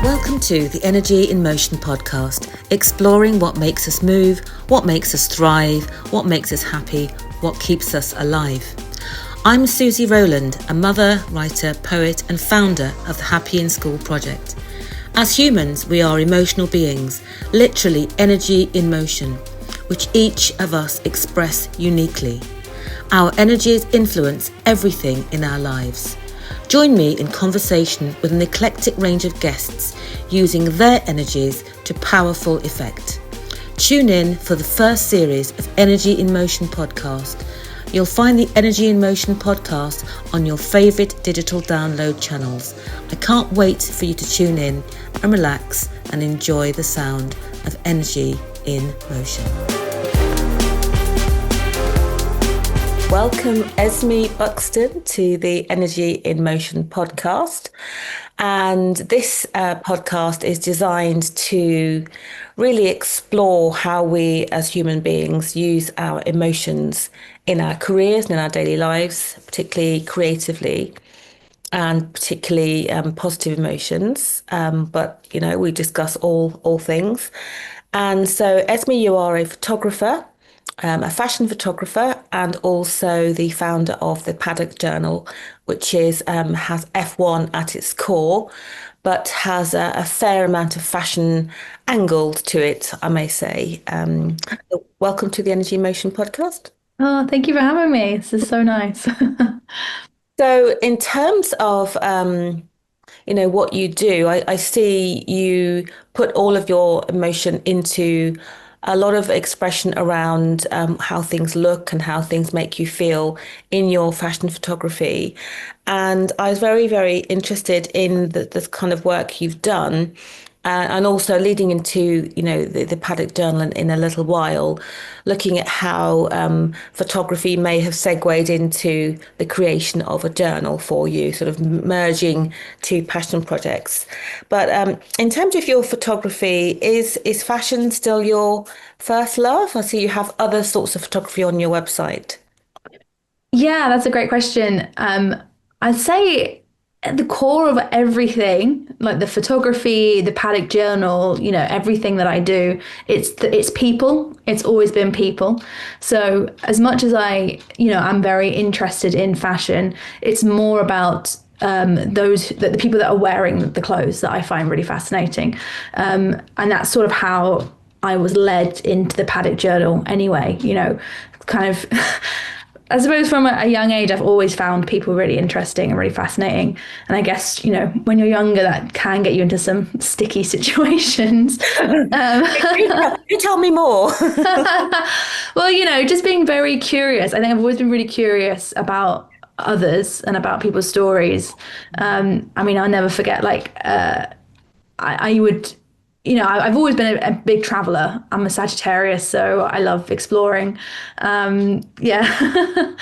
Welcome to the Energy in Motion podcast, exploring what makes us move, what makes us thrive, what makes us happy, what keeps us alive. I'm Suzy Rowland, a mother, writer, poet and founder of the Happy in School project. As humans, we are emotional beings, literally energy in motion, which each of us express uniquely. Our energies influence everything in our lives. Join me in conversation with an eclectic range of guests using their energies to powerful effect. Tune in for the first series of Energy in Motion podcast. You'll find the Energy in Motion podcast on your favourite digital download channels. I can't wait for you to tune in and relax and enjoy the sound of Energy in Motion. Welcome, Esme Buxton, to the Energy in Motion podcast. And this podcast is designed to really explore how we as human beings use our emotions in our careers and in our daily lives, particularly creatively and particularly positive emotions. But, you know, we discuss all things. And so, Esme, you are a photographer, a fashion photographer, and also the founder of the Paddock Journal, which is has F1 at its core, but has a fair amount of fashion angled to it, I may say. Welcome to the Energy Motion podcast. Oh, thank you for having me. This is so nice. So, in terms of what you do, I see you put all of your emotion into a lot of expression around how things look and how things make you feel in your fashion photography. And I was very, very interested in this kind of work you've done. And also leading into, the Paddock Journal in a little while, looking at how photography may have segued into the creation of a journal for you, sort of merging two passion projects. But in terms of your photography, is fashion still your first love? I see you have other sorts of photography on your website. Yeah, that's a great question. I'd say at the core of everything, like the photography, the Paddock Journal, everything that I do, it's people. It's always been people. So as much as I'm very interested in fashion, it's more about the people that are wearing the clothes that I find really fascinating, and that's sort of how I was led into the Paddock Journal. Anyway, kind of. I suppose from a young age, I've always found people really interesting and really fascinating. And I guess, when you're younger, that can get you into some sticky situations. You tell me more. Well, just being very curious. I think I've always been really curious about others and about people's stories. I'll never forget, I would... I've always been a big traveler. I'm a Sagittarius, so I love exploring. Yeah.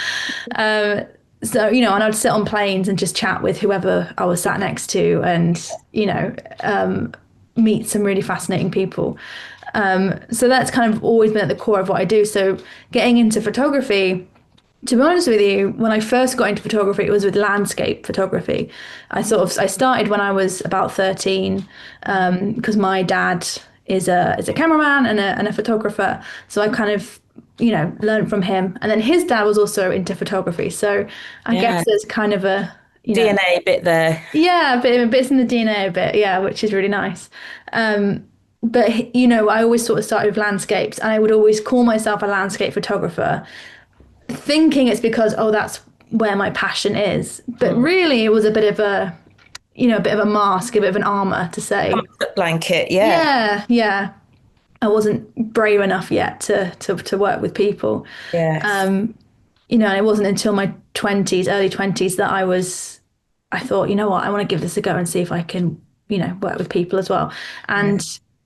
And I'd sit on planes and just chat with whoever I was sat next to and, meet some really fascinating people. So that's kind of always been at the core of what I do. So getting into photography, to be honest with you, when I first got into photography, it was with landscape photography. I started when I was about 13, because my dad is a cameraman and a photographer. So I kind of, learned from him. And then his dad was also into photography. So I guess there's kind of a DNA bit there. Yeah, bits in the DNA a bit, yeah, which is really nice. But I always sort of started with landscapes, and I would always call myself a landscape photographer, thinking it's because, that's where my passion is. But really it was a bit of a mask, a bit of an armor to say. Comfort blanket, yeah. Yeah. I wasn't brave enough yet to work with people. Yeah. And it wasn't until my early 20s that I thought, you know what, I want to give this a go and see if I can, work with people as well. And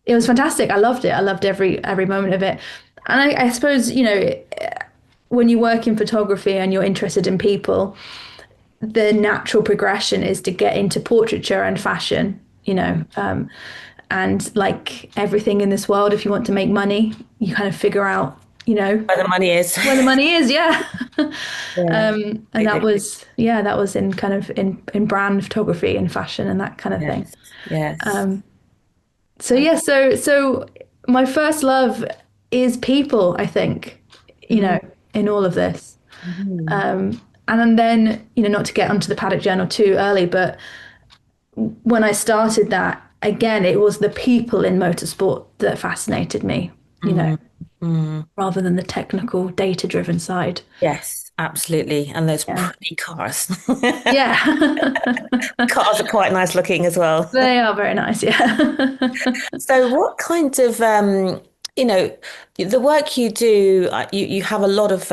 it was fantastic. I loved it. I loved every moment of it. And I suppose, when you work in photography and you're interested in people, the natural progression is to get into portraiture and fashion, and like everything in this world, if you want to make money, you kind of figure out, where the money is. Where the money is, yeah. And that was in kind of in brand photography and fashion and that kind of thing. Yes. So yeah, so my first love is people, I think, Mm, in all of this. mhm. Um, and then, not to get onto the Paddock Journal too early, but when I started that, again, it was the people in motorsport that fascinated me, Mm, mm. rather than the technical data-driven side. Yes, absolutely. And those Yeah. pretty cars. Yeah. Cars are quite nice looking as well. They are very nice, yeah. So, what kind of, you know, the work you do, you have a lot of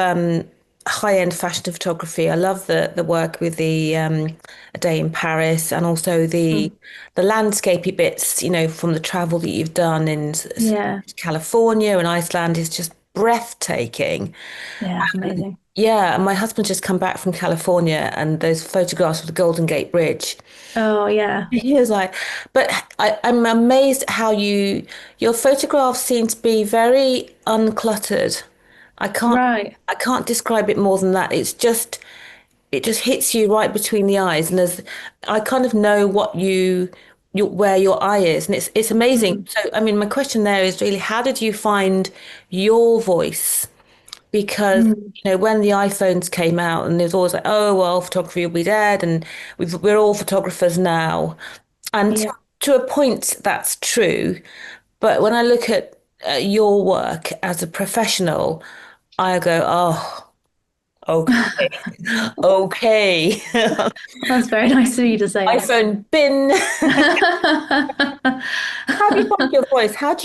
high-end fashion photography. I love the work with the A Day in Paris and also Mm. the landscapey bits, from the travel that you've done in Yeah. California and Iceland is just breathtaking. Yeah, it's amazing. Yeah, and my husband's just come back from California and those photographs of the Golden Gate Bridge. Oh, yeah. He was like, but I'm amazed how your photographs seem to be very uncluttered. I can't Right. I can't describe it more than that. It just hits you right between the eyes, and I kind of know where your eye is, and it's amazing. Mm. So I mean, my question there is really, how did you find your voice? Because Mm. when the iPhones came out, and there's always like, oh well, photography will be dead, and we're all photographers now, and Yeah. to a point that's true. But when I look at your work as a professional, I go, oh, okay, okay. That's very nice of you to say that. iPhone bin. How do you find your voice? How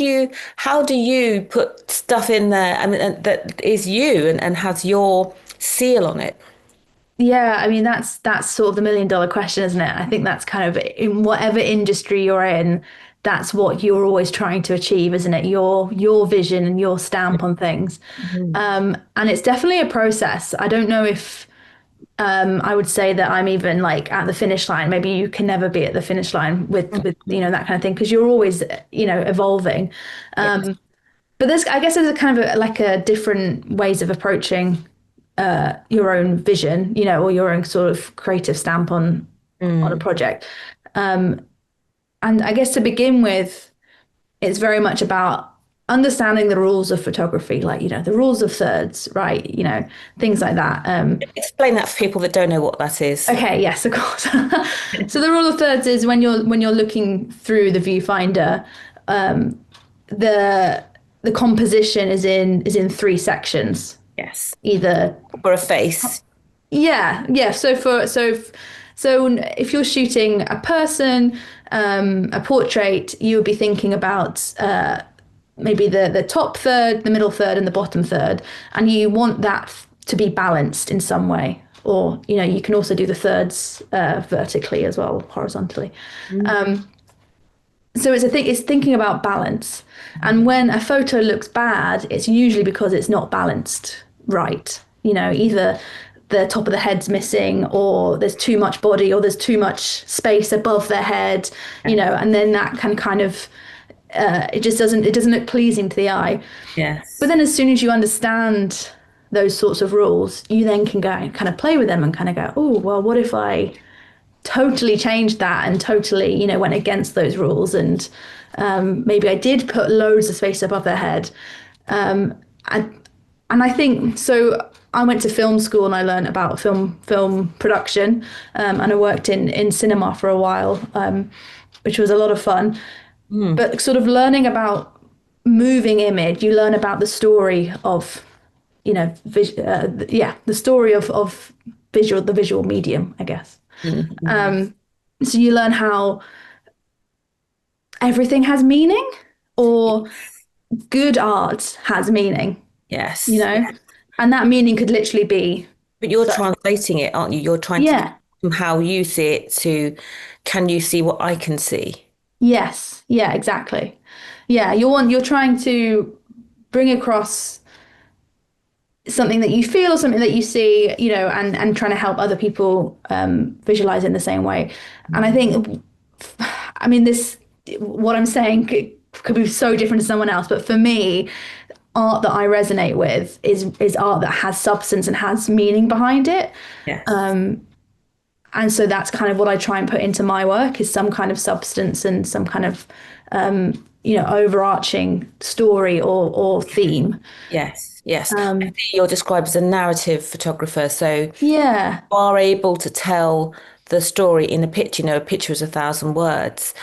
do you put stuff in there? I mean, and that is you and has your seal on it. Yeah, I mean that's sort of the million-dollar question, isn't it? I think that's kind of in whatever industry you're in, that's what you're always trying to achieve, isn't it? Your vision and your stamp on things. Mhm. And it's definitely a process. I don't know if I would say that I'm even like at the finish line. Maybe you can never be at the finish line with that kind of thing because you're always evolving. Yes. But there's I guess there's a kind of like a different ways of approaching your own vision, or your own sort of creative stamp on a Mm. project. And I guess to begin with, it's very much about understanding the rules of photography, like, the rules of thirds, right? Things like that. Explain that for people that don't know what that is. Okay, yes, of course. So the rule of thirds is when you're looking through the viewfinder, the the composition is in three sections. Yes. Either For a face. yeah. So if you're shooting a person, a portrait, you would be thinking about maybe the top third, the middle third, and the bottom third, and you want that to be balanced in some way. Or you can also do the thirds vertically as well, horizontally. Mm. So it's thinking about balance. And when a photo looks bad, it's usually because it's not balanced right. Either the top of the head's missing, or there's too much body, or there's too much space above their head, and then that can kind of it doesn't look pleasing to the eye. But Yes. then as soon as you understand those sorts of rules, you then can go and kind of play with them and kind of go, oh, well, what if I totally changed that and totally, went against those rules, and maybe I did put loads of space above their head. And and I think so. I went to film school and I learned about film production, and I worked in cinema for a while, which was a lot of fun. Mm. But sort of learning about moving image, you learn about the story of, the story of the visual medium, I guess. Mm. So you learn how everything has meaning, or good art has meaning, you Yes. know, and that meaning could literally be But you're so. translating it, aren't you? You're trying to get Yeah. from how you see it to can you see what I can see? Yes. Yeah. Exactly. Yeah. You're trying to bring across something that you feel, something that you see, and trying to help other people visualize in the same way. And I think, I mean, what I'm saying could be so different to someone else, but for me, art that I resonate with is art that has substance and has meaning behind it. Yes. And so that's kind of what I try and put into my work, is some kind of substance and some kind of overarching story or theme. Yes, yes. I Um, see you're described as a narrative photographer, so you yeah. are able to tell the story in a picture. A picture is 1,000 words.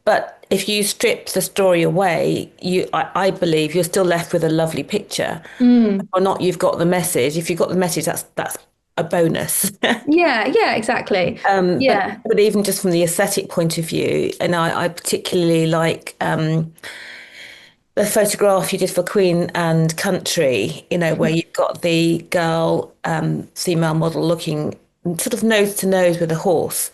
But if you strip the story away, I believe you're still left with a lovely picture. Mm. Or not, you've got the message. If you've got the message, that's a bonus. Yeah, yeah, exactly. But Yeah. even just from the aesthetic point of view, and I particularly like the photograph you did for Queen and Country, where you've got the girl, female model looking sort of nose to nose with a horse.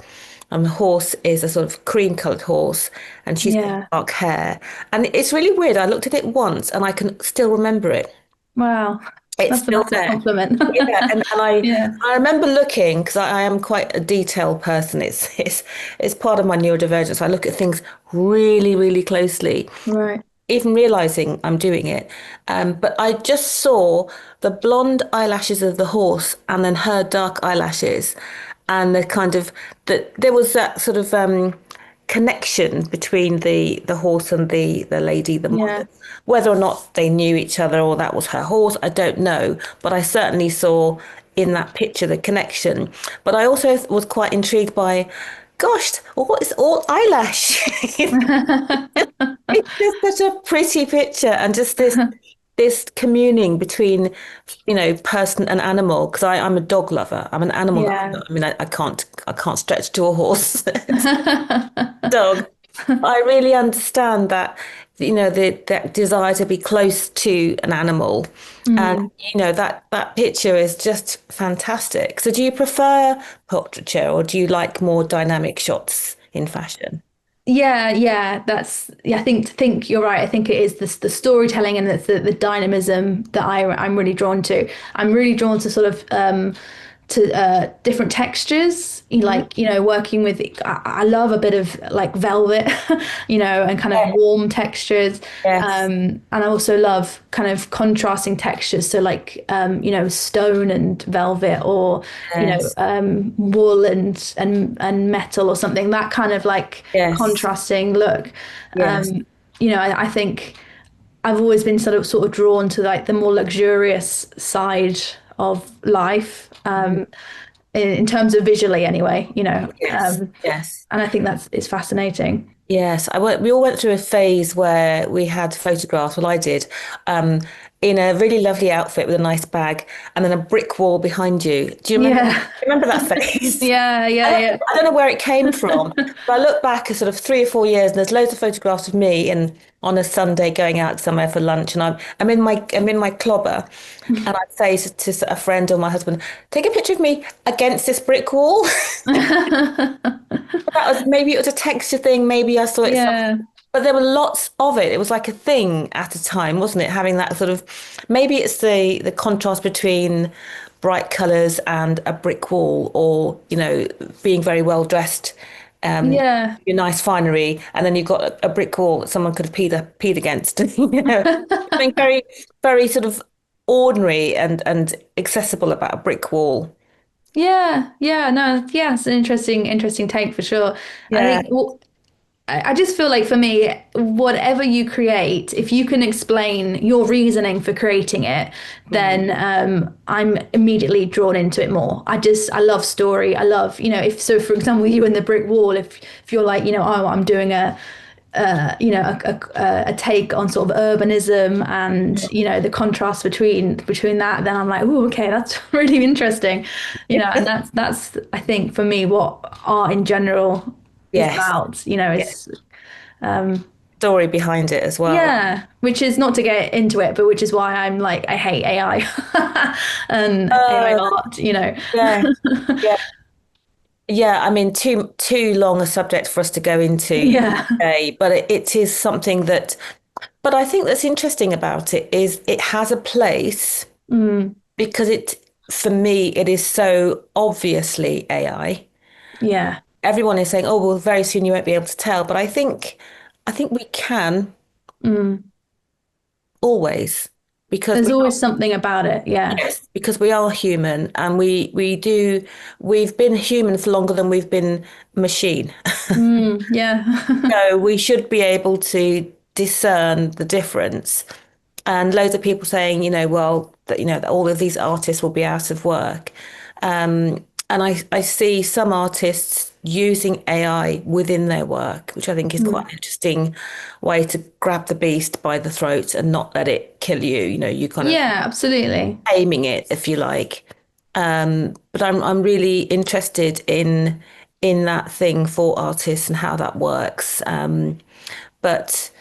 And the horse is a sort of cream coloured horse, and she's got Yeah. dark hair. And it's really weird. I looked at it once and I can still remember it. Wow. It's That's a still massive there. compliment. Yeah, and Yeah. I remember looking because I am quite a detail person. It's part of my neurodivergence. I look at things really, really closely, Right. even realizing I'm doing it. But I just saw the blonde eyelashes of the horse and then her dark eyelashes, and the kind of that there was that sort of connection between the horse and the lady, the Yeah. model. Whether or not they knew each other or that was her horse, I don't know. But I certainly saw in that picture the connection. But I also was quite intrigued by, gosh, what is all eyelash? It's just such a pretty picture, and just this communing between, person and animal. Because I'm a dog lover. I'm an animal Yeah. lover. I mean, I can't stretch to a horse. Dog. I really understand that, that desire to be close to an animal. And, Mm. that picture is just fantastic. So do you prefer portraiture or do you like more dynamic shots in fashion? Yeah, yeah, yeah, I think you're right. I think it is the storytelling and it's the dynamism that I'm really drawn to. I'm really drawn to sort of to different textures. Mhm. Like, working with I love a bit of like velvet, and kind of Yeah. warm textures. Yes, And I also love kind of contrasting textures. So like stone and velvet, or yes, wool and metal or something. That kind of like yes, contrasting look. yes. I think I've always been sort of drawn to like the more luxurious side of life, Mhm. in terms of visually anyway, Yes, yes. and I think it's fascinating. Yes, we all went through a phase where we had photographs. Well, I did, um, in a really lovely outfit with a nice bag, and then a brick wall behind you. Do you remember? Yeah. Remember that phase? Yeah, I yeah, don't, yeah. I don't know where it came from, but I look back at sort of 3 or 4 years, and there's loads of photographs of me and on a Sunday going out somewhere for lunch, and I'm in my clobber, and I'd say to a friend or my husband, take a picture of me against this brick wall. Maybe it was a texture thing, maybe I saw it somewhere. Yeah. But there were lots of it. It was like a thing at a time, wasn't it? Having that sort of, maybe it's the contrast between bright colours and a brick wall, or being very well dressed, Yeah. your nice finery, and then you've got a brick wall that someone could have peed against. Something very, very sort of ordinary and accessible about a brick wall. Yeah, yeah, no, yeah, it's an interesting take for sure. I Yeah. think, well, I just feel like for me, whatever you create, if you can explain your reasoning for creating it, Mm. then I'm immediately drawn into it more. I love story. I love, if so, for example, you in the brick wall, if you're like, oh, I'm doing a take on sort of urbanism and the contrast between that, then I'm like, oh, okay, that's really interesting, and that's I think for me what art in general is Yes. about, Yeah. is Story behind it as well. yeah, which is not to get into it, but which is why I'm like I hate AI and AI Uh, art, yeah, yeah, yeah. I mean, too long a subject for us to go into Yeah. today, but it is something that. But I think that's interesting about it is it has a place Mm, because for me, it is so obviously AI. yeah. Everyone is saying, "Oh, well, very soon you won't be able to tell," but I think we can Mm. always because There's always something about it. Yeah. yes, because we are human and we've been human for longer than we've been machine. Yeah. So we should be able to discern the difference. And loads of people saying, well, that that all of these artists will be out of work. And I see some artists using AI within their work, which I think is quite Mm. an interesting way to grab the beast by the throat and not let it kill you. You kind of Yeah, absolutely. aiming it, if you like. But I'm really interested in that thing for artists and how that works. But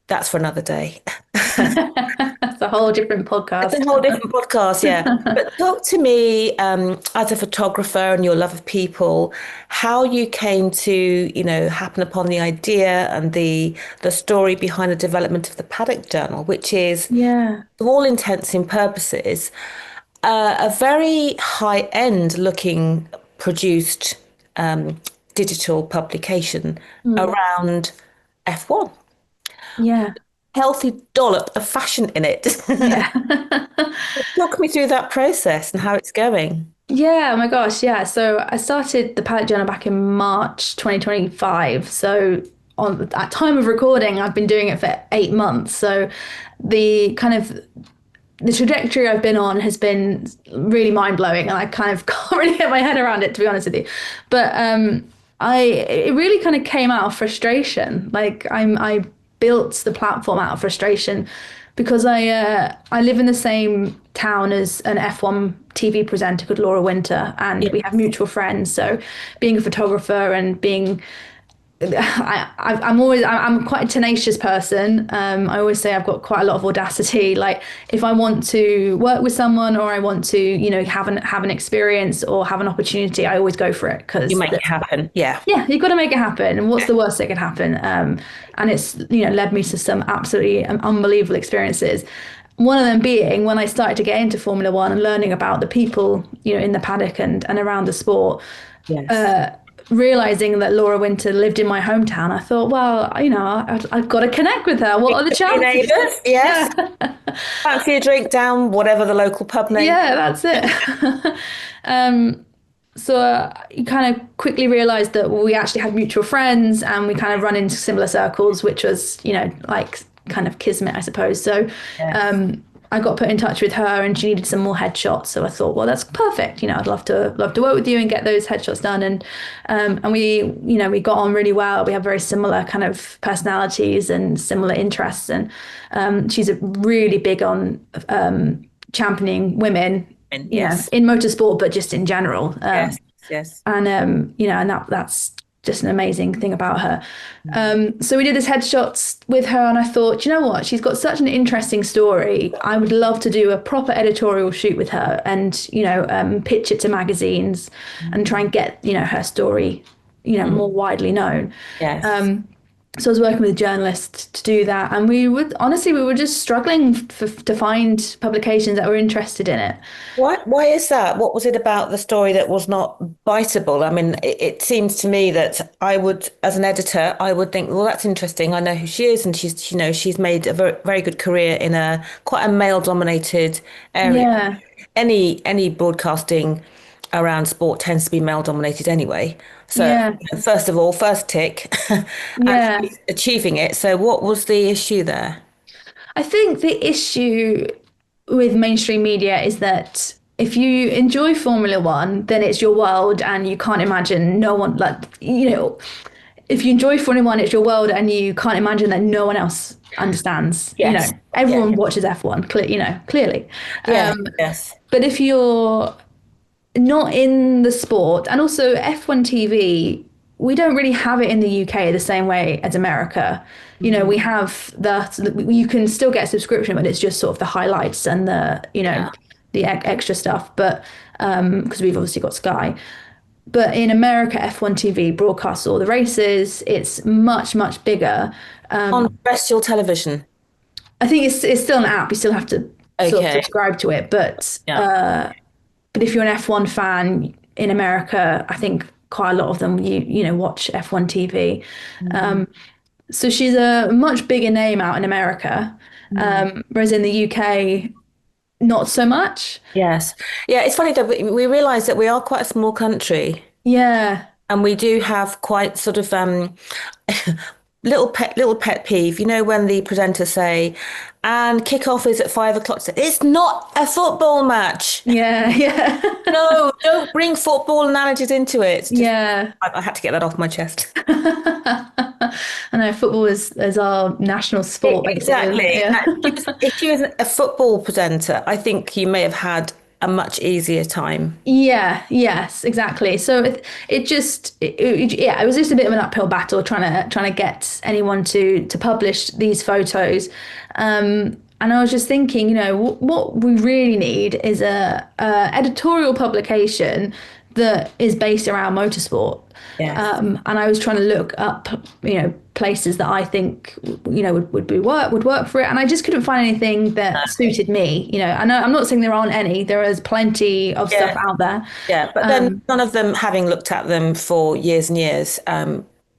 that's for another day. That's a whole different It's a podcast. whole different podcast, yeah. But talk to me, as a photographer and your love of people, how you came to, happen upon the idea and the story behind the development of the Paddock Journal, which is, Yeah. to all intents and purposes, a very high-end looking produced digital publication Mm. around F1. Yeah. Healthy dollop of fashion in it. Yeah. Talk me through that process and how it's going. Yeah, oh my gosh, yeah. So I started the Paddock Journal back in March 2025. So at time of recording, I've been doing it for 8 months. So the kind of the trajectory I've been on has been really mind blowing, and I kind of can't really get my head around it, to be honest with you. But it really kind of came out of frustration. I built the platform out of frustration because I live in the same town as an F1 TV presenter called Laura Winter, and Yeah, we have mutual friends. So being a photographer and being I'm quite a tenacious person. I always say I've got quite a lot of audacity. Like if I want to work with someone or I want to, have an experience or have an opportunity, I always go for it you because make it happen. Yeah. yeah, you've got to make it happen. And what's the worst that could happen? And it's led me to some absolutely unbelievable experiences. One of them being when I started to get into Formula One and learning about the people, in the paddock and around the sport, Yes. realizing that Laura Winter lived in my hometown, I thought, well, I've got to connect with her. What are the Your chances? neighbours, yes. Yeah, Fancy a drink down, whatever the local pub name. yeah, that's it. So you kind of quickly realized that we actually had mutual friends and we kind of run into similar circles, which was, like kind of kismet, I suppose. So Yes. I got put in touch with her and she needed some more headshots. So I thought, well, that's perfect. I'd love to work with you and get those headshots done. And we got on really well. We have very similar kind of personalities and similar interests. And she's really big on championing women, And yes. in motorsport, but just in general. Yes. Yes. And that's just an amazing thing about her. So we did this headshots with her, and I thought, you know what? She's got such an interesting story. I would love to do a proper editorial shoot with her, and pitch it to magazines, and try and get her story, more widely known. Yes. So I was working with a journalist to do that, and we were just struggling to find publications that were interested in it. Why is that? What was it about the story that was not biteable? I mean, it seems to me that I would, as an editor, I would think, well, that's interesting. I know who she is, and she's made a very, very good career in a quite a male-dominated area. Yeah, Any broadcasting around sport tends to be male-dominated anyway. So, yeah, first of all, first tick, yeah. actually achieving it. So, what was the issue there? I think the issue with mainstream media is that if you enjoy Formula One, then it's your world and you can't imagine no one, like, if you enjoy Formula One, it's your world and you can't imagine that no one else understands. Yes. Yeah. Everyone watches F1, clearly. Yeah. Yes. But if you're not in the sport, and also F1 TV, we don't really have it in the UK the same way as America. We have you can still get a subscription, but it's just sort of the highlights and the extra stuff. But because we've obviously got Sky. But in America, F1 TV broadcasts all the races. It's much, much bigger. On terrestrial television. I think it's still an app. You still have to sort of Okay. subscribe to it. Yeah. But if you're an F1 fan in America, I think quite a lot of them watch F1 TV. So she's a much bigger name out in America, whereas in the UK, not so much. Yes. Yeah, it's funny that we realize that we are quite a small country Yeah, and we do have quite sort of little pet peeve. You know when the presenters say, "And kickoff is at 5 o'clock." It's not a football match. Yeah, yeah. No, don't bring football analogies into it. Just Yeah. I had to get that off my chest. I know football is our national sport, basically, isn't it? Exactly. Yeah. If she was a football presenter, I think you may have had a much easier time. Yeah, yes, exactly. So yeah, it was just a bit of an uphill battle trying to get anyone to publish these photos. And I was just thinking, what we really need is a editorial publication that is based around motorsport. Yes. And I was trying to look up, places that I think, would work for it. And I just couldn't find anything that suited me. I know I'm not saying there aren't any. There is plenty of stuff Yeah. out there. Yeah. But then none of them, having looked at them for years and years,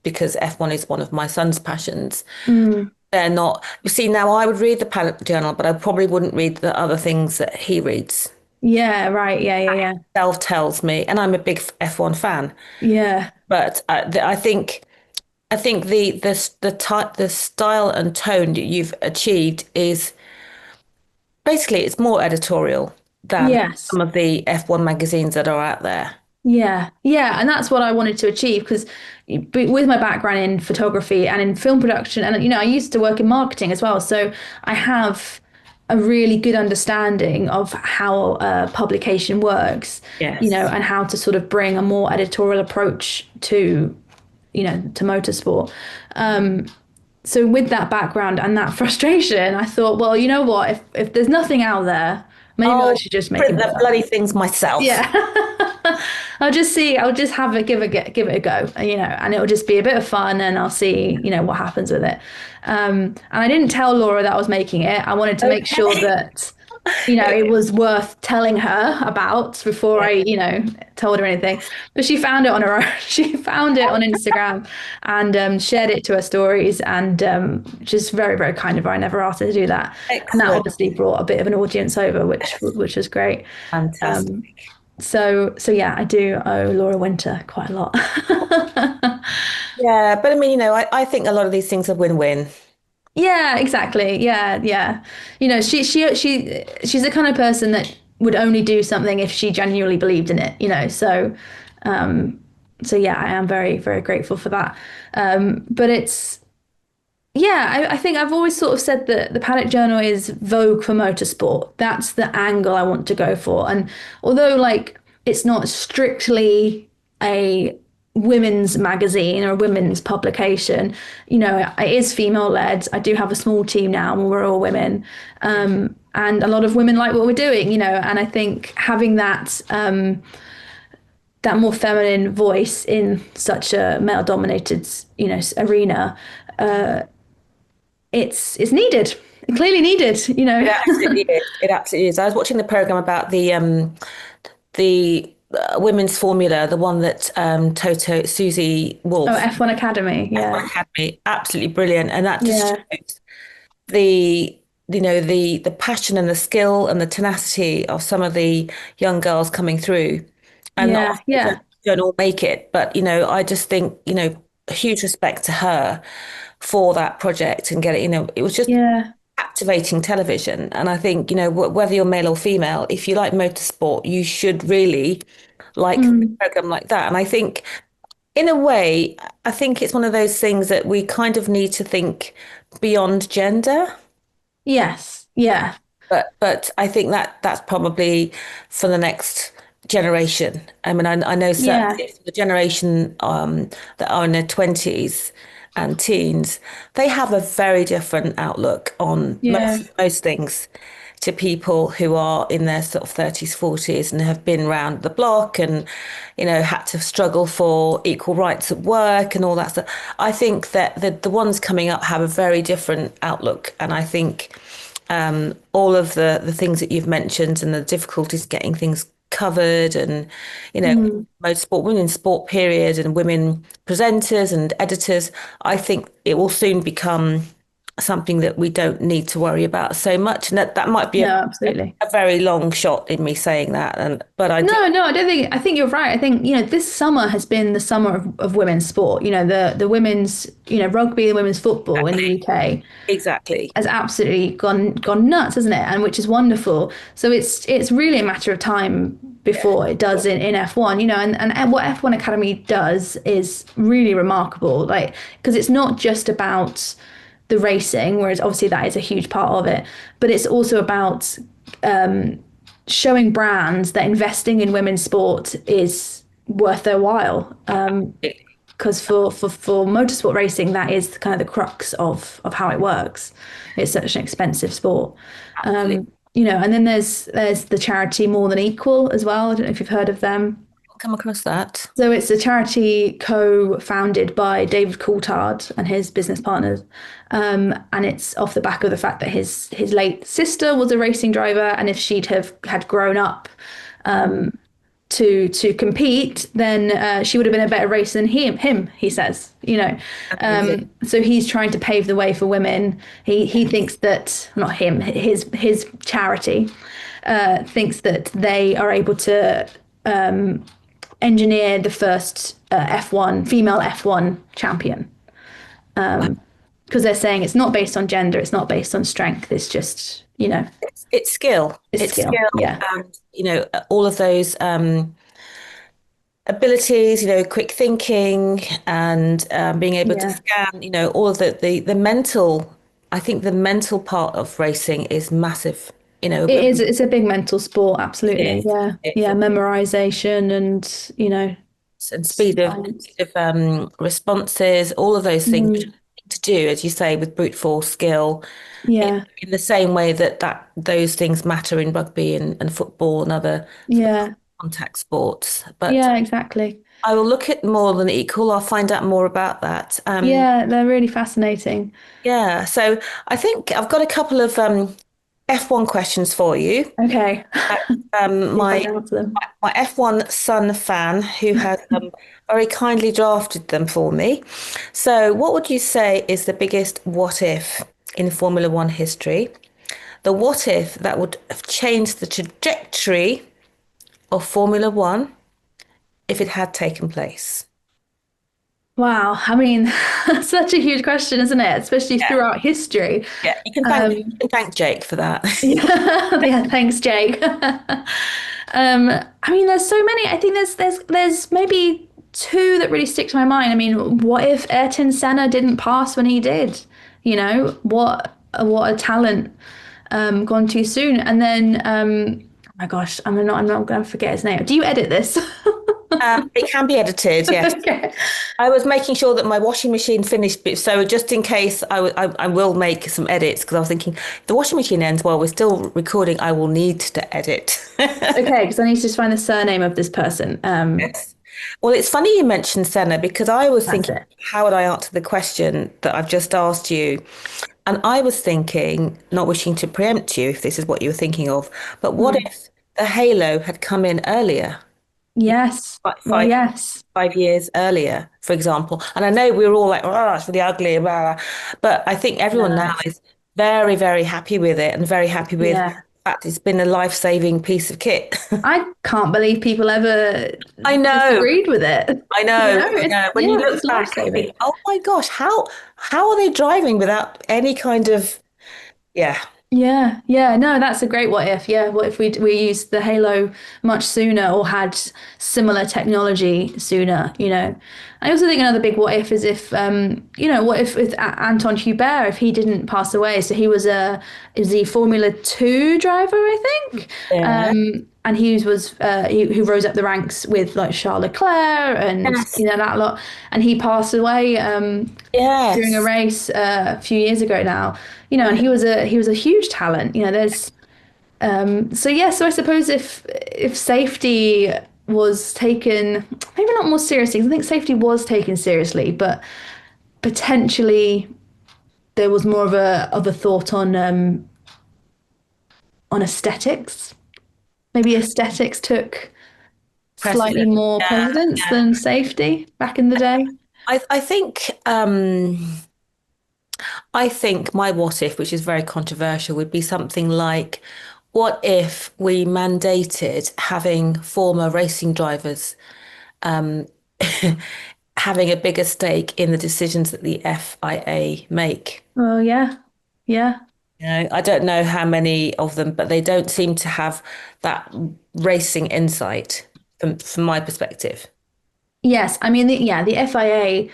because F1 is one of my son's passions. Mm, They're not. You see, now I would read the Paddock Journal, but I probably wouldn't read the other things that he reads. yeah, right. Yeah, yeah, yeah. Self tells me, and I'm a big F1 fan, Yeah. but I think the style and tone that you've achieved is basically it's more editorial than Yes. some of the F1 magazines that are out there. Yeah, yeah, and that's what I wanted to achieve because with my background in photography and in film production, and I used to work in marketing as well, so I have a really good understanding of how publication works, Yes. and how to sort of bring a more editorial approach to motorsport. So with that background and that frustration, I thought, well, you know what, if there's nothing out there, maybe I I'll should just make it print the myself. bloody things myself. Yeah. I'll just have it, give it a go, and it'll just be a bit of fun and I'll see, what happens with it. And I didn't tell Laura that I was making it. I wanted to make sure Okay. that, it was worth telling her about before Yeah. I told her anything. But she found it on her own. She found it on Instagram and shared it to her stories and just very, very kind of her. I never asked her to do that. And that Excellent. obviously brought a bit of an audience over, which was great. Um, Fantastic. so yeah, I do owe Laura Winter quite a lot. Yeah, but I mean, I think a lot of these things are win-win. Yeah, exactly. Yeah, yeah. She's the kind of person that would only do something if she genuinely believed in it. Um, so yeah, I am very, very grateful for that. But I think I've always sort of said that the Paddock Journal is Vogue for motorsport. That's the angle I want to go for. And although like it's not strictly a women's magazine or a women's publication, it is female led. I do have a small team now and we're all women. And a lot of women like what we're doing, and I think having that more feminine voice in such a male dominated, arena, it's needed, clearly needed. It absolutely is. It absolutely is. I was watching the program about the women's formula, the one that Toto Suzy Oh, Wolf F1 Academy. F1 Yeah. Academy, absolutely brilliant, and that just Yeah. shows the the passion and the skill and the tenacity of some of the young girls coming through, and Yeah. obviously Yeah. don't all make it, but I just think huge respect to her for that project and get it. It was just Yeah. captivating television. And I think, whether you're male or female, if you like motorsport, you should really like a Mm. program like that. And I think, in a way, I think it's one of those things that we kind of need to think beyond gender. Yes. Yeah. But I think that's probably for the next generation. I mean, I know Yeah. certainly the generation that are in their 20s and teens, they have a very different outlook on Yeah. most things to people who are in their sort of 30s, 40s and have been round the block and, had to struggle for equal rights at work and all that stuff. I think that the ones coming up have a very different outlook. And I think all of the things that you've mentioned and the difficulties getting things covered and Mm. motorsport women sport period and women presenters and editors, I think it will soon become something that we don't need to worry about so much. And that might be No, absolutely. a very long shot in me saying that. But I do. No, no, I don't think. I think you're right. I think this summer has been the summer of women's sport. The women's rugby and women's football in the Exactly. UK Exactly. has absolutely gone nuts, hasn't it? And which is wonderful. So it's really a matter of time Yeah. before it does in F1. And what F1 Academy does is really remarkable. Like because it's not just about the racing, whereas obviously that is a huge part of it, but it's also about showing brands that investing in women's sport is worth their while. Because for motorsport racing, that is kind of the crux of how it works. It's such an expensive sport. Absolutely. And then there's the charity More Than Equal as well. I don't know if you've heard of them. Come across that. So it's a charity co-founded by David Coulthard and his business partners, and it's off the back of the fact that his late sister was a racing driver, and if she'd have had grown up to compete, then she would have been a better racer than him. He says, Amazing. so he's trying to pave the way for women. He thinks that not him, his charity thinks that they are able to engineer the first F1 female F1 champion because they're saying it's not based on gender, it's not based on strength, it's just It's skill. it's It's skill. skill, Yeah, and all of those abilities. Quick thinking and being able to yeah. scan. All of the mental. I think the mental part of racing is massive. It is. It's a big mental sport. It Absolutely. is. Yeah. It's Yeah. Memorization and and science. speed of responses, all of those things which Mm, are to do, as you say, with brute force skill, in, yeah. in the same way that those things matter in rugby and football and other sort of Yeah. contact sports. But Yeah. Exactly. I will look at More Than Equal. I'll find out more about that. Yeah. They're really fascinating. Yeah, so I think I've got a couple of F1 questions for you. Okay. See if I My can answer them. my F1 son fan who has very kindly drafted them for me. So, what would you say is the biggest what if in Formula One history? The what if that would have changed the trajectory of Formula One if it had taken place? Wow. I mean, such a huge question, isn't it? Especially Yeah, throughout history. yeah. Um, You can thank Jake for that. yeah. Yeah. Thanks, Jake. I mean, there's so many. I think there's maybe two that really stick to my mind. I mean, what if Ayrton Senna didn't pass when he did? What a talent gone too soon. And then oh my gosh, I'm not going to forget his name. Do you edit this? It can be edited, yes. Okay. I was making sure that my washing machine finished, so just in case, I will make some edits because I was thinking if the washing machine ends while we're still recording, I will need to edit. Okay, because I need to just find the surname of this person. Yes. Well, it's funny you mentioned Senna because I was That's thinking, it. how would I answer the question that I've just asked you? And I was thinking, not wishing to preempt you if this is what you were thinking of, but what Mm. if the halo had come in earlier? Yes. Like Well, yes. 5 years earlier, for example. And I know we were all like, oh, it's really ugly, blah, blah. But I think everyone No. now is very, very happy with it and very happy with the Yeah. fact it's been a life-saving piece of kit. I can't believe people ever I know, disagreed with it. I know, I It's know. When you yeah, look it's back, you think, life-saving. oh my gosh, how are they driving without any kind of yeah. Yeah, yeah, no, that's a great what if. Yeah, what if we used the Halo much sooner or had similar technology sooner, I also think another big what if is if what if with Anton Hubert if he didn't pass away. So he was is he Formula 2 driver, I think. Yeah. And he was who rose up the ranks with like Charles Leclerc and Yes. that lot. And he passed away during a Yes. race a few years ago now. And he was a huge talent. There's so yeah. So I suppose if safety was taken maybe not more seriously, 'cause I think safety was taken seriously, but potentially there was more of a thought on aesthetics. Maybe aesthetics took slightly Precedent. more Yeah. precedence Yeah. than safety back in the day. I think I think my what if, which is very controversial, would be something like, what if we mandated having former racing drivers um, having a bigger stake in the decisions that the FIA make? Oh, yeah. Yeah. I don't know how many of them, but they don't seem to have that racing insight from my perspective. Yes. I mean, the FIA.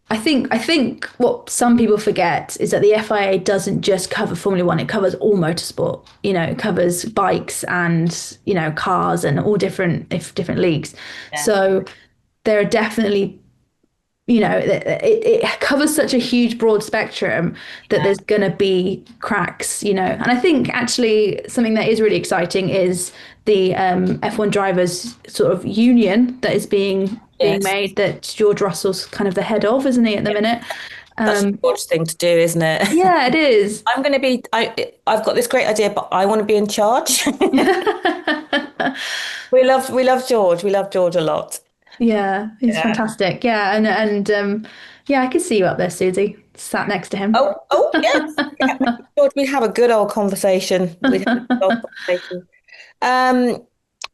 I think what some people forget is that the FIA doesn't just cover Formula One, it covers all motorsport. It covers bikes and, cars and all different leagues. Yeah. So there are definitely, it covers such a huge broad spectrum that Yeah. there's going to be cracks. And I think actually something that is really exciting is the F1 drivers sort of union that is being Yes. made, that George Russell's kind of the head of, isn't he, at the minute? Such a Um, gorgeous thing to do, isn't it? yeah, it is. I'm going to be, I've got this great idea, but I want to be in charge. We love George. We love George a lot. Yeah, he's Yeah. fantastic. Yeah, and yeah, I could see you up there, Susie, sat next to him. Oh, yes. Yeah, George, we have a good old conversation. We have a good old conversation. Um,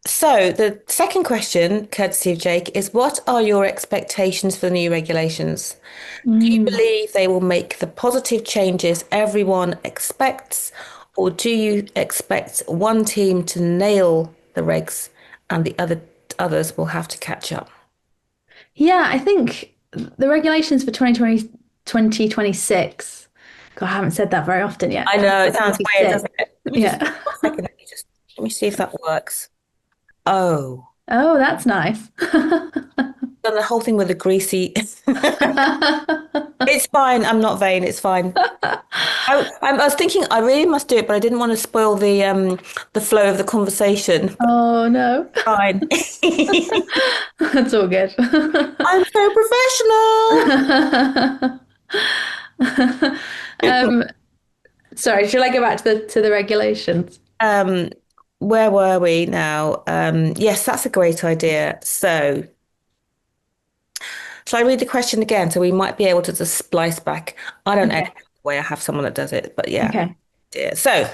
so the second question, courtesy of Jake, is what are your expectations for the new regulations? Do you Mm. believe they will make the positive changes everyone expects, or do you expect one team to nail the regs and the others will have to catch up? Yeah, I think the regulations for 2026. God, I haven't said that very often yet. I know it sounds weird, 2026. doesn't it? Let me just Yeah. 1 second. Let me see if that works. Oh, Oh, that's nice. done the whole thing with the greasy. It's fine. I'm not vain. It's fine. I was thinking I really must do it, but I didn't want to spoil the flow of the conversation. But Oh no. fine. That's all good. I'm so professional. Um, sorry, should I go back to the regulations? Um, where were we now? Yes, that's a great idea. So, shall I read the question again? So we might be able to just splice back. I don't edit Okay. the way I have someone that does it, but yeah. Okay. Dear. So,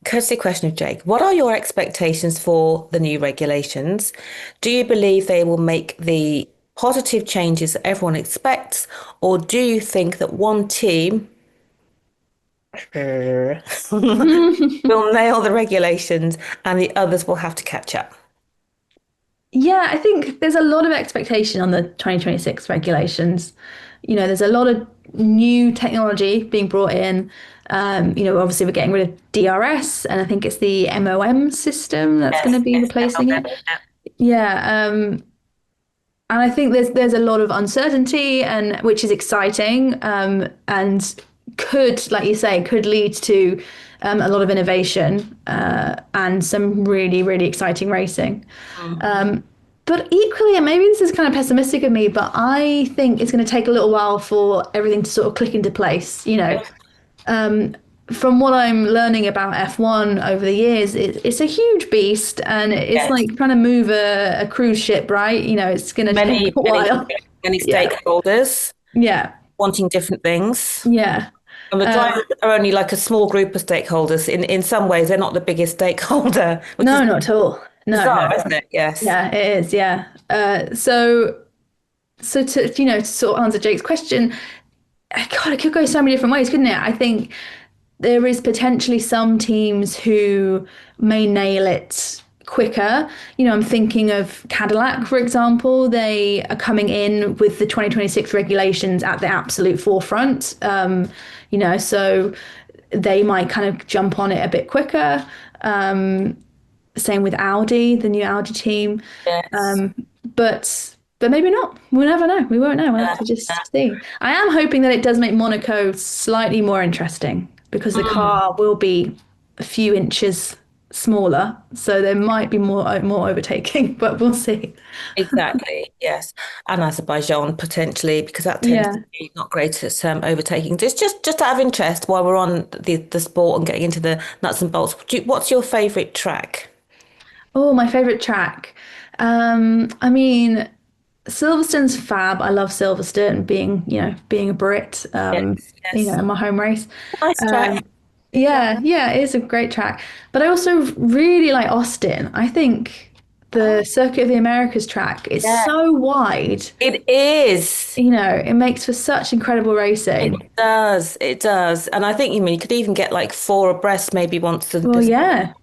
courtesy question of Jake. What are your expectations for the new regulations? Do you believe they will make the positive changes that everyone expects, or do you think that one team will nail the regulations and the others will have to catch up? Yeah, I think there's a lot of expectation on the 2026 regulations. There's a lot of new technology being brought in. Obviously we're getting rid of DRS, and I think it's the MOM system that's going Yes, to be yes, replacing it. Yeah, and I think there's a lot of uncertainty, and which is exciting, and could, like you say, could lead to a lot of innovation and some really, really exciting racing. But equally, and maybe this is kind of pessimistic of me, but I think it's going to take a little while for everything to sort of click into place. From what I'm learning about F1 over the years, it's a huge beast, and it's Yes. like trying to move a cruise ship, right? It's going to take Many, a many, while. many Yeah, stakeholders yeah, wanting different things. yeah. And the Um, drivers are only like a small group of stakeholders. In some ways, they're not the biggest stakeholder, which is no, not at all. No, bizarre, no. isn't it? Yes. Yeah, it is. Yeah. So to sort of answer Jake's question, God, it could go so many different ways, couldn't it? I think there is potentially some teams who may nail it quicker. I'm thinking of Cadillac, for example. They are coming in with the 2026 regulations at the absolute forefront. So they might kind of jump on it a bit quicker. Same with Audi, the new Audi team. Yes. But maybe not. We'll never know. We won't know. We'll have Yeah. to just see. I am hoping that it does make Monaco slightly more interesting because the Mm, car will be a few inches smaller, so there might be more overtaking, but we'll see. exactly. Yes. And Azerbaijan potentially, because that tends to Yeah. be not great at overtaking. Just out of interest, while we're on the sport and getting into the nuts and bolts, what's your favourite track? Oh, my favorite track. I mean, Silverstone's fab. I love Silverstone being a Brit, Yes, yes. in my home race. Nice track. Um, yeah, yeah, it is a great track. But I also really like Austin. I think Oh, the Circuit of the Americas track is yeah. so wide. It is. It makes for such incredible It racing. does. It does. And I think you could even get like four abreast maybe once Well, yeah,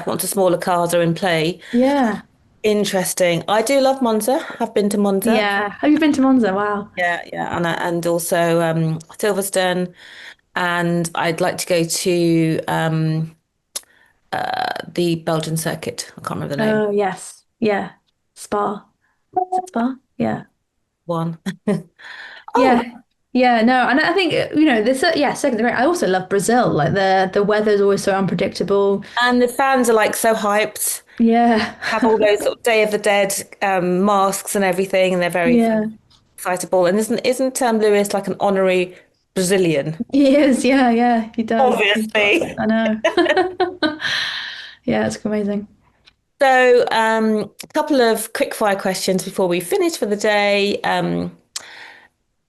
once the smaller cars are in play. yeah, Interesting. I do love Monza. I've been to Monza. yeah. Have you been to Monza? Wow. Yeah, yeah, and also Silverstone, and I'd like to go to the Belgian circuit. I can't remember the name. Oh, yes. Yeah. Spa. Is it Spa? Yeah. One. Oh, Yeah. Yeah, no, and I think this second great. I also love Brazil. Like the weather's always so unpredictable. and the fans are like so hyped. Yeah. Have all those sort of Day of the Dead masks and everything, and they're very Yeah. excitable. And isn't Lewis like an honorary Brazilian? He is. Yeah, yeah, he does. He's got Obviously. I know. Yeah, it's amazing. So, a couple of quick fire questions before we finish for the day.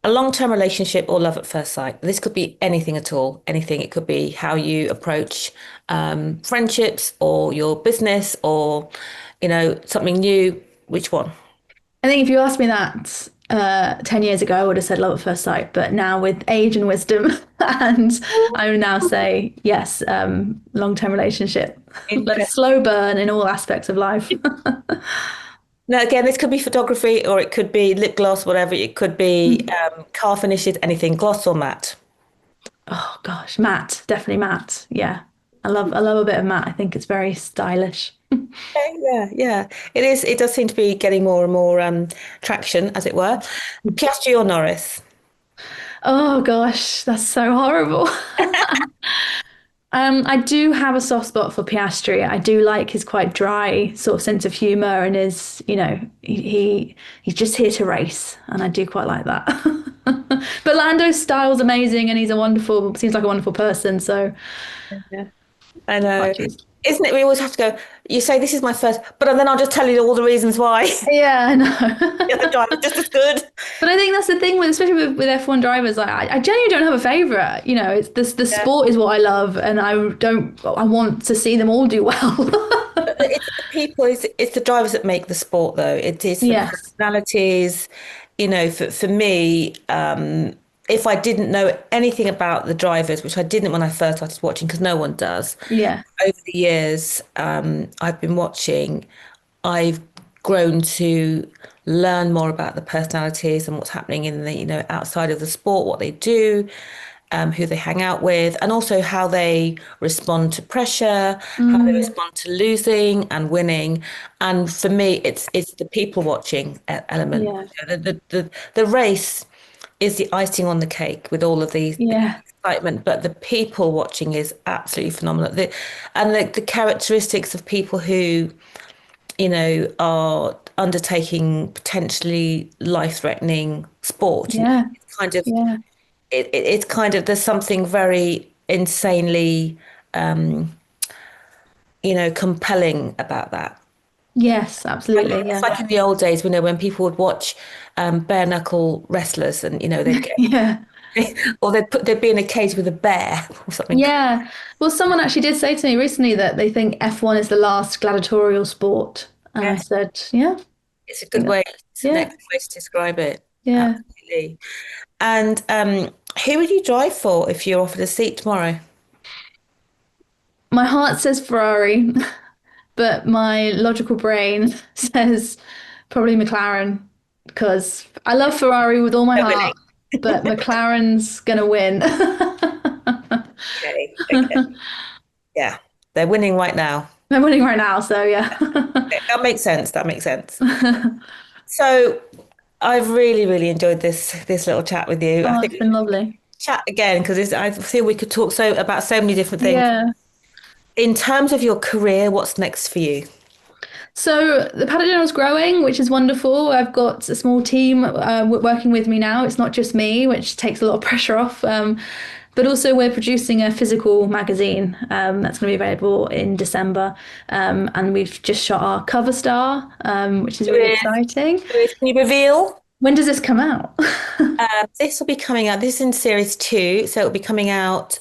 A long-term relationship or love at first sight. This could be anything at all, anything. It could be how you approach friendships or your business or, something new. Which one? I think if you asked me that 10 years ago, I would have said love at first sight. But now with age and wisdom, and I would now say yes, long-term relationship. Like Interesting. slow burn in all aspects of life. Now, again, this could be photography or it could be lip gloss, whatever. It could be car finishes, anything, gloss or matte. Oh gosh, matte, definitely matte. Yeah. I love a bit of matte. I think it's very stylish. Okay, yeah, yeah. It is. It does seem to be getting more and more traction, as it were. Piastri or Norris? Oh gosh, that's so horrible. I do have a soft spot for Piastri. I do like his quite dry sort of sense of humor and he's just here to race, and I do quite like that. But Lando's style's amazing, and seems like a wonderful person. So Yeah. I might know. choose. Isn't it? We always have to go, you say this is my first, but then I'll just tell you all the reasons why. Yeah, I The other know. driver's just as good. But I think that's the thing especially with F1 drivers. Like, I genuinely don't have a favorite. It's this the Yeah. sport is what I love, and I want to see them all do well. But it's the people, it's the drivers that make the sport, though. It is the Yes. personalities. For me, if I didn't know anything about the drivers, which I didn't when I first started watching, because no one does, Yeah. over the years I've been watching, I've grown to learn more about the personalities and what's happening in the, outside of the sport, what they do, who they hang out with, and also how they respond to pressure, how they Mm, respond to losing and winning. And for me, it's the people watching element. yeah. The race is the icing on the cake with all of the Yeah. excitement, but the people watching is absolutely phenomenal. The characteristics of people who, are undertaking potentially life-threatening sport. Yeah. It's kind of Yeah. it's kind of there's something very insanely compelling about that. Yes, absolutely. It's Yeah. like in the old days, when people would watch bare knuckle wrestlers, and they'd get Yeah. or they'd be in a cage with a bear or something. Yeah. Well, someone actually did say to me recently that they think F1 is the last gladiatorial sport. And I Yes, said, yeah, I it's a good think that, way. It's an yeah, excellent way to describe it. yeah. Absolutely. And who would you drive for if you're offered a seat tomorrow? My heart says Ferrari, but my logical brain says probably McLaren because I love Ferrari with all my They're winning. heart, but McLaren's gonna win. Okay. Okay. Yeah, they're winning right now. They're winning right now, so yeah. Okay, that makes sense. That makes sense. So I've really, really enjoyed this little chat with you. I Oh, think it's been lovely. chat again because I feel we could talk about so many different things. Yeah. In terms of your career, what's next for you? So the Paddock Journal is growing, which is wonderful. I've got a small team working with me now. It's not just me, which takes a lot of pressure off. But also we're producing a physical magazine that's going to be available in December. And we've just shot our cover star, which is really exciting. Can you reveal? When does this come out? This will be coming out. This is in series 2, so it'll be coming out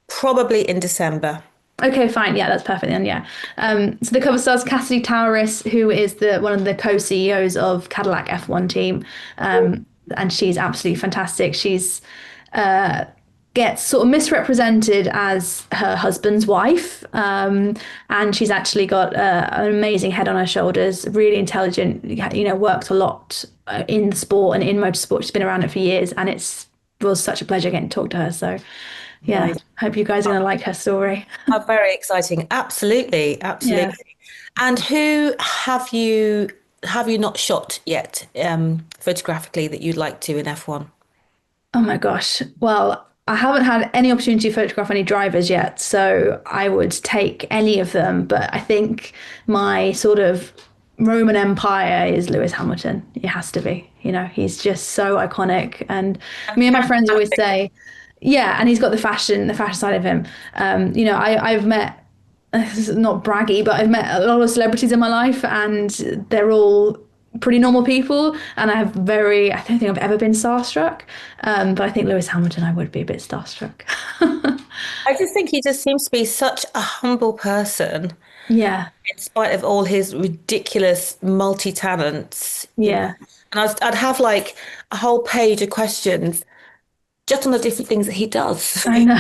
probably in December. Okay, fine. Yeah, that's perfect then. Yeah. So the cover star's Cassidy Towris, who is one of the co-CEOs of Cadillac F1 team, and she's absolutely fantastic. She's gets sort of misrepresented as her husband's wife, and she's actually got an amazing head on her shoulders. Really intelligent. Worked a lot in the sport and in motorsport. She's been around it for years, and was such a pleasure getting to talk to her. So. Yeah, nice. Hope you guys are going to like her story. Very exciting. Absolutely. Yeah. And who have you not shot yet photographically that you'd like to in F1? Oh my gosh. Well, I haven't had any opportunity to photograph any drivers yet, so I would take any of them. But I think my sort of Roman Empire is Lewis Hamilton. It has to be. He's just so iconic. And me and my friends always say, yeah, and he's got the fashion side of him. I've met, this is not braggy, but I've met a lot of celebrities in my life, and they're all pretty normal people. And I don't think I've ever been starstruck. But I think Lewis Hamilton, I would be a bit starstruck. I just think he just seems to be such a humble person. Yeah. In spite of all his ridiculous multi-talents. Yeah. And I'd have like a whole page of questions just on the different things that he does. I know.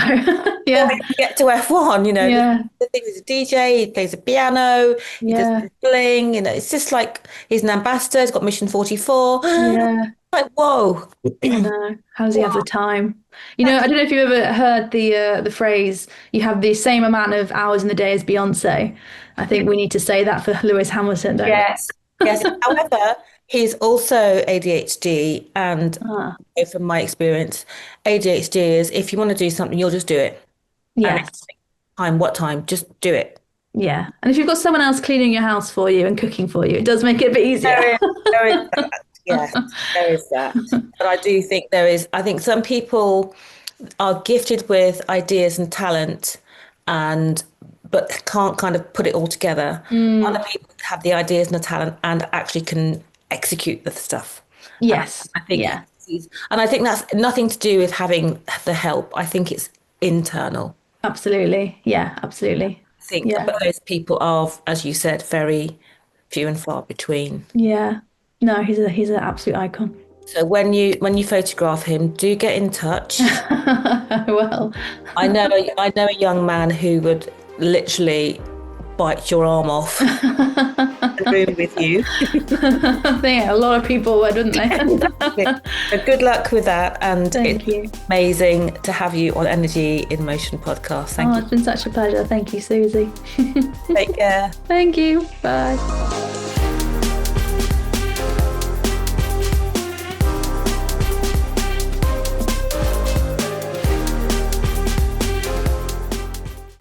Yeah. Before we get to F1, Yeah. The thing is a DJ, he plays a piano, he does bling, it's just like he's an ambassador, he's got Mission 44. Yeah. Like, whoa. I know. How does he have the time? I don't know if you've ever heard the phrase, you have the same amount of hours in the day as Beyonce. I think we need to say that for Lewis Hamilton, don't we? Yes. However, he's also ADHD, and from my experience, ADHD is if you want to do something, you'll just do it. Yes. What time? Just do it. Yeah. And if you've got someone else cleaning your house for you and cooking for you, it does make it a bit easier. There is that. Yes, there is that. But I do think I think some people are gifted with ideas and talent but can't kind of put it all together. Other people have the ideas and the talent and actually can execute the stuff. Yes. I think, and I think that's nothing to do with having the help. I think it's internal. Absolutely. Yeah, absolutely. I think but those people are, as you said, very few and far between. Yeah. No, he's an absolute icon. So when you photograph him, do get in touch. Well, I know a young man who would literally bite your arm off the room with you. I think a lot of people would, wouldn't they? So good luck with that, and Thank you. Amazing to have you on Energy in Motion podcast. Thank you. It's been such a pleasure. Thank you, Suzy. Take care. Thank you. Bye.